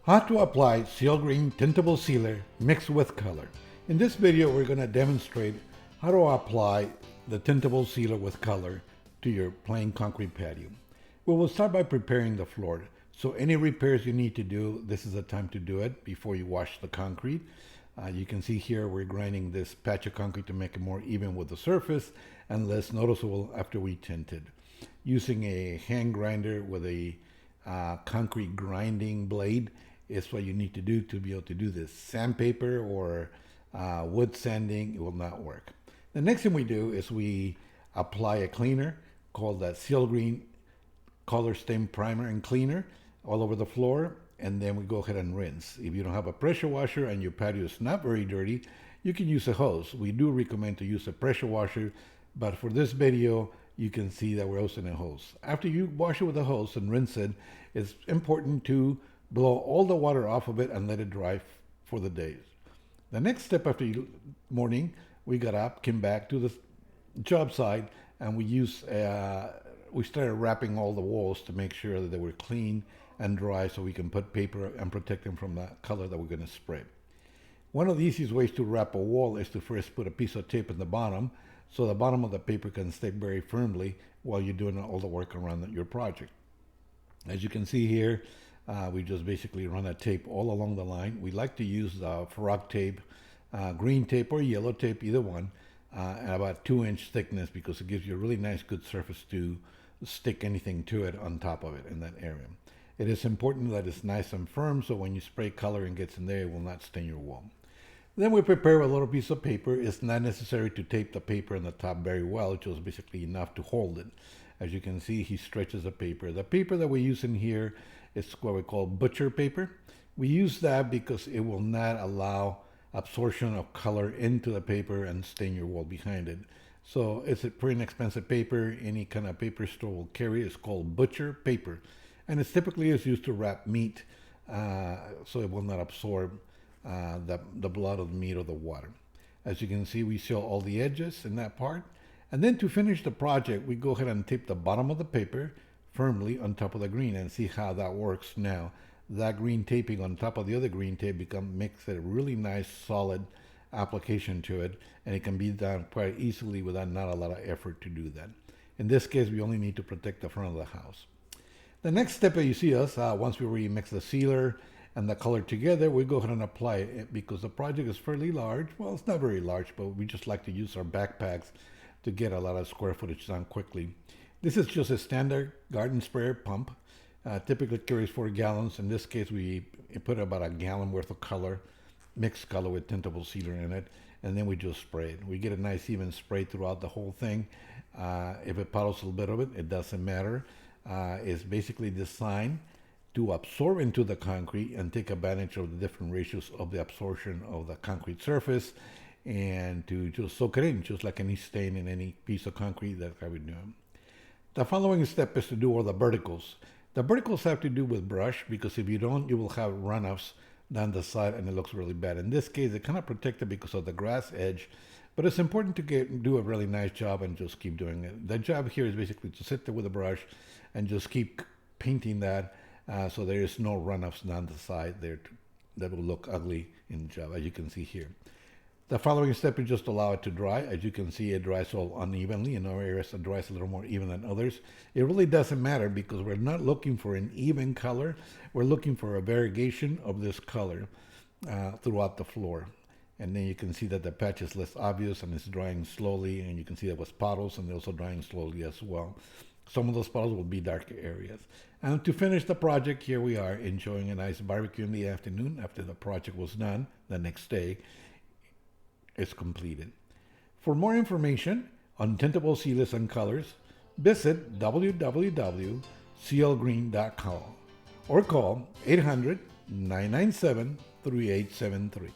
How to apply seal green tintable sealer mixed with color. In this video, we're going to demonstrate how to apply the tintable sealer with color to your plain concrete patio. We will start by preparing the floor. So any repairs you need to do, this is the time to do it before you wash the concrete. You can see here we're grinding this patch of concrete to make it more even with the surface and less noticeable after we tinted. Using a hand grinder with a concrete grinding blade is what you need to do to be able to do this. Sandpaper or wood sanding, it will not work. The next thing we do is we apply a cleaner called that Seal Green Color Stain Primer and Cleaner all over the floor, and then we go ahead and rinse. If you don't have a pressure washer and your patio is not very dirty, you can use a hose. We do recommend to use a pressure washer, but for this video, you can see that we're using a hose. After you wash it with a hose and rinse it, it's important to blow all the water off of it and let it dry for the day. The next step after morning, we got up, came back to the job site, and we started wrapping all the walls to make sure that they were clean and dry so we can put paper and protect them from the color that we're going to spray. One of the easiest ways to wrap a wall is to first put a piece of tape in the bottom so the bottom of the paper can stick very firmly while you're doing all the work around your project. As you can see here, we just basically run a tape all along the line. We like to use frog tape, green tape or yellow tape, either one, at about 2-inch thickness because it gives you a really nice good surface to stick anything to it on top of it in that area. It is important that it's nice and firm so when you spray color and gets in there, it will not stain your wall. Then we prepare a little piece of paper. It's not necessary to tape the paper on the top very well, it's just basically enough to hold it. As you can see, he stretches the paper. The paper that we use in here is what we call butcher paper. We use that because it will not allow absorption of color into the paper and stain your wall behind it. So it's a pretty inexpensive paper. Any kind of paper store will carry it. It's called butcher paper. And it typically is used to wrap meat so it will not absorb the blood of the meat or the water. As you can see, we seal all the edges in that part. And then to finish the project, we go ahead and tape the bottom of the paper firmly on top of the green and see how that works now. That green taping on top of the other green tape makes it a really nice solid application to it, and it can be done quite easily without not a lot of effort to do that. In this case, we only need to protect the front of the house. The next step that you see us, once we remix the sealer and the color together, we go ahead and apply it because the project is fairly large. Well, it's not very large, but we just like to use our backpacks to get a lot of square footage done quickly. This is just a standard garden sprayer pump. Typically carries 4 gallons. In this case, we put about a gallon worth of color, mixed color with tintable sealer in it, and then we just spray it. We get a nice even spray throughout the whole thing. If it puddles a little bit of it, it doesn't matter. It's basically designed to absorb into the concrete and take advantage of the different ratios of the absorption of the concrete surface and to just soak it in, just like any stain in any piece of concrete that I would do. The following step is to do all the verticals. The verticals have to do with brush because if you don't, you will have runoffs down the side and it looks really bad. In this case, it's kind of protected because of the grass edge, but it's important to do a really nice job and just keep doing it. The job here is basically to sit there with a brush and just keep painting that so there is no runoffs down the side there that will look ugly in the job, as you can see here. The following step is just allow it to dry. As you can see, it dries all unevenly. In our areas, it dries a little more even than others. It really doesn't matter because we're not looking for an even color. We're looking for a variegation of this color throughout the floor. And then you can see that the patch is less obvious and it's drying slowly. And you can see there was puddles and they're also drying slowly as well. Some of those puddles will be darker areas. And to finish the project, here we are enjoying a nice barbecue in the afternoon after the project was done the next day. Is completed. For more information on tintable sealers and colors, visit www.sealgreen.com or call 800-997-3873.